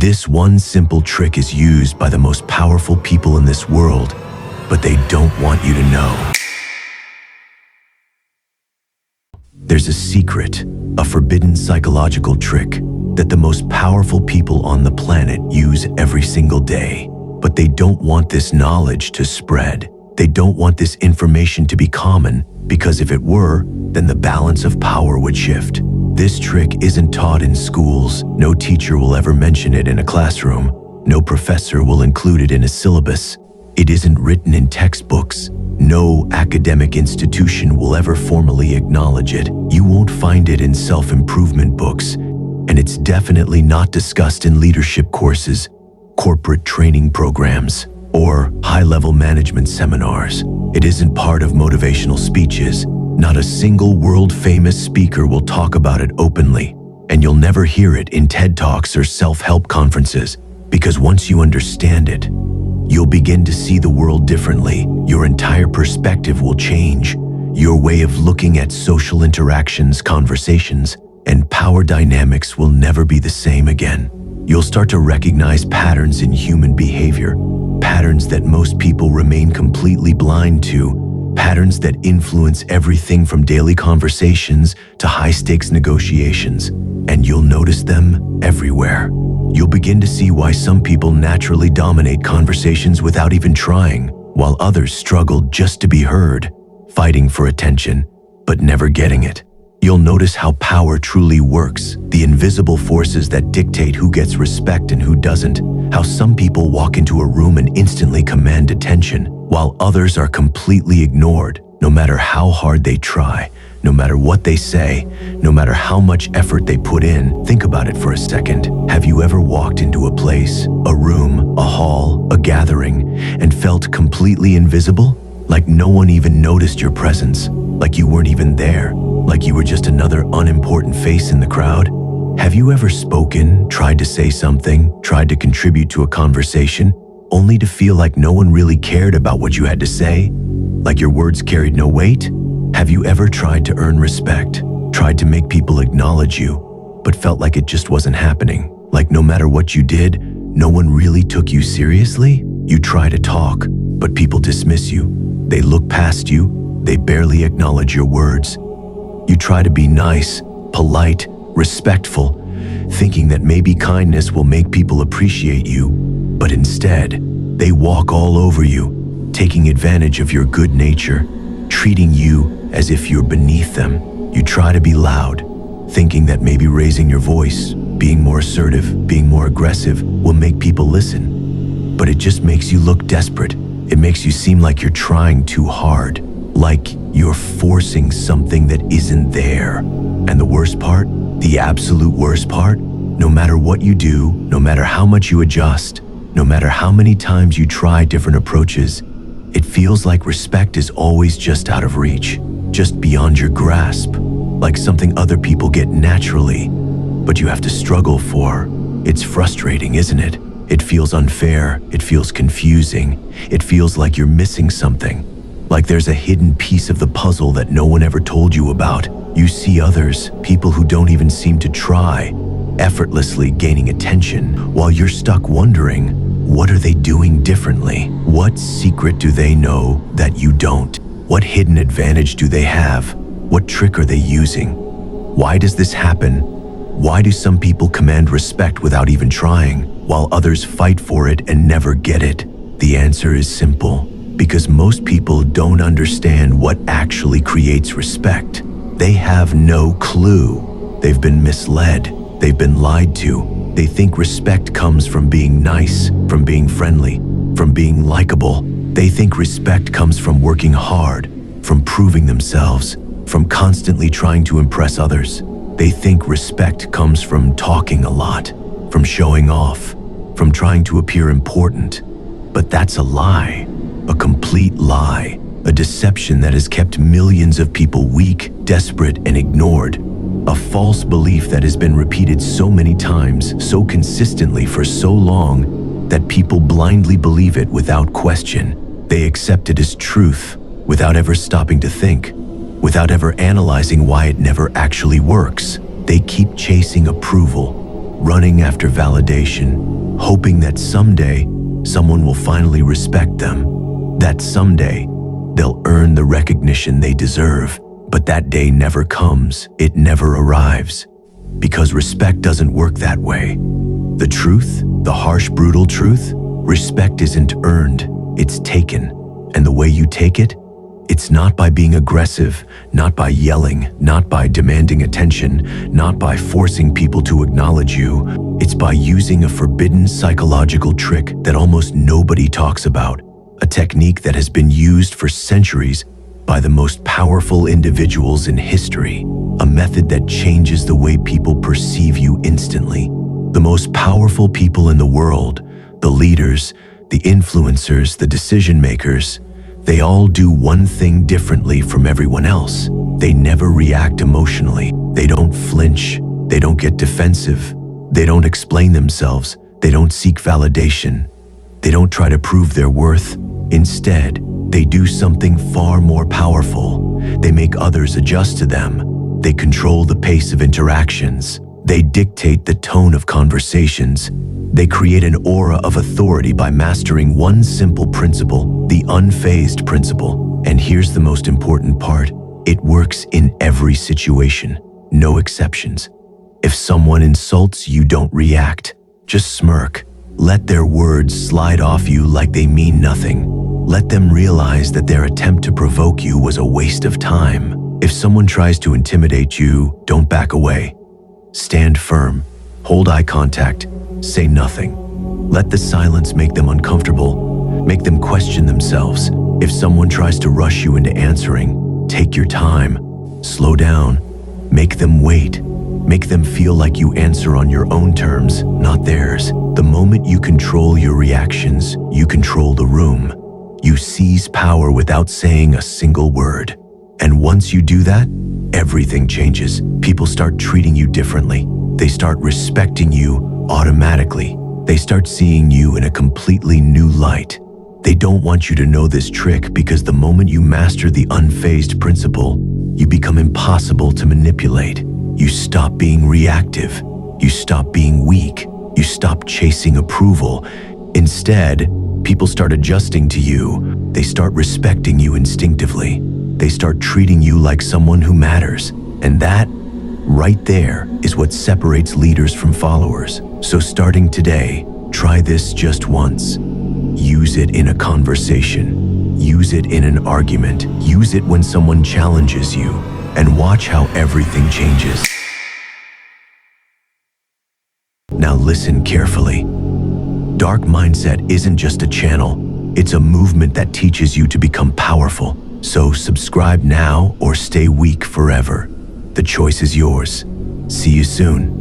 This one simple trick is used by the most powerful people in this world, but they don't want you to know. There's a secret, a forbidden psychological trick that the most powerful people on the planet use every single day. But they don't want this knowledge to spread. They don't want this information to be common, because if it were, then the balance of power would shift. This trick isn't taught in schools. No teacher will ever mention it in a classroom. No professor will include it in a syllabus. It isn't written in textbooks. No academic institution will ever formally acknowledge it. You won't find it in self-improvement books, and it's definitely not discussed in leadership courses, corporate training programs, or high-level management seminars. It isn't part of motivational speeches. Not a single world-famous speaker will talk about it openly, and you'll never hear it in TED Talks or self-help conferences, because once you understand it, you'll begin to see the world differently. Your entire perspective will change. Your way of looking at social interactions, conversations, and power dynamics will never be the same again. You'll start to recognize patterns in human behavior, patterns that most people remain completely blind to, patterns that influence everything from daily conversations to high-stakes negotiations, and you'll notice them everywhere. You'll begin to see why some people naturally dominate conversations without even trying, while others struggle just to be heard, fighting for attention, but never getting it. You'll notice how power truly works, the invisible forces that dictate who gets respect and who doesn't, how some people walk into a room and instantly command attention, while others are completely ignored, no matter how hard they try, no matter what they say, no matter how much effort they put in. Think about it for a second. Have you ever walked into a place, a room, a hall, a gathering, and felt completely invisible? Like no one even noticed your presence, like you weren't even there, like you were just another unimportant face in the crowd? Have you ever spoken, tried to say something, tried to contribute to a conversation, only to feel like no one really cared about what you had to say? Like your words carried no weight? Have you ever tried to earn respect, tried to make people acknowledge you, but felt like it just wasn't happening? Like no matter what you did, no one really took you seriously? You try to talk, but people dismiss you. They look past you. They barely acknowledge your words. You try to be nice, polite, respectful, thinking that maybe kindness will make people appreciate you, but instead, they walk all over you, taking advantage of your good nature, treating you as if you're beneath them. You try to be loud, thinking that maybe raising your voice, being more assertive, being more aggressive will make people listen. But it just makes you look desperate. It makes you seem like you're trying too hard, like you're forcing something that isn't there. And the worst part, the absolute worst part, no matter what you do, no matter how much you adjust, no matter how many times you try different approaches, it feels like respect is always just out of reach, just beyond your grasp, like something other people get naturally, but you have to struggle for. It's frustrating, isn't it? It feels unfair, it feels confusing, it feels like you're missing something, like there's a hidden piece of the puzzle that no one ever told you about. You see others, people who don't even seem to try, effortlessly gaining attention, while you're stuck wondering, what are they doing differently? What secret do they know that you don't? What hidden advantage do they have? What trick are they using? Why does this happen? Why do some people command respect without even trying, while others fight for it and never get it? The answer is simple. Because most people don't understand what actually creates respect. They have no clue. They've been misled. They've been lied to. They think respect comes from being nice, from being friendly, from being likable. They think respect comes from working hard, from proving themselves, from constantly trying to impress others. They think respect comes from talking a lot, from showing off, from trying to appear important. But that's a lie. A complete lie, a deception that has kept millions of people weak, desperate, and ignored. A false belief that has been repeated so many times, so consistently for so long, that people blindly believe it without question. They accept it as truth, without ever stopping to think, without ever analyzing why it never actually works. They keep chasing approval, running after validation, hoping that someday someone will finally respect them, that someday they'll earn the recognition they deserve. But that day never comes, it never arrives, because respect doesn't work that way. The truth, the harsh, brutal truth, respect isn't earned, it's taken. And the way you take it, it's not by being aggressive, not by yelling, not by demanding attention, not by forcing people to acknowledge you. It's by using a forbidden psychological trick that almost nobody talks about, a technique that has been used for centuries by the most powerful individuals in history, a method that changes the way people perceive you instantly. The most powerful people in the world, the leaders, the influencers, the decision makers, they all do one thing differently from everyone else. They never react emotionally. They don't flinch. They don't get defensive. They don't explain themselves. They don't seek validation. They don't try to prove their worth. Instead, they do something far more powerful. They make others adjust to them. They control the pace of interactions. They dictate the tone of conversations. They create an aura of authority by mastering one simple principle, the unfazed principle. And here's the most important part. It works in every situation, no exceptions. If someone insults you, don't react. Just smirk. Let their words slide off you like they mean nothing. Let them realize that their attempt to provoke you was a waste of time. If someone tries to intimidate you, don't back away. Stand firm. Hold eye contact. Say nothing. Let the silence make them uncomfortable. Make them question themselves. If someone tries to rush you into answering, take your time. Slow down. Make them wait. Make them feel like you answer on your own terms, not theirs. The moment you control your reactions, you control the room. You seize power without saying a single word. And once you do that, everything changes. People start treating you differently. They start respecting you automatically. They start seeing you in a completely new light. They don't want you to know this trick because the moment you master the unfazed principle, you become impossible to manipulate. You stop being reactive. You stop being weak. You stop chasing approval. Instead, people start adjusting to you. They start respecting you instinctively. They start treating you like someone who matters. And that, right there, is what separates leaders from followers. So starting today, try this just once. Use it in a conversation. Use it in an argument. Use it when someone challenges you. And watch how everything changes. Now listen carefully. Dark Mindset isn't just a channel. It's a movement that teaches you to become powerful. So subscribe now or stay weak forever. The choice is yours. See you soon.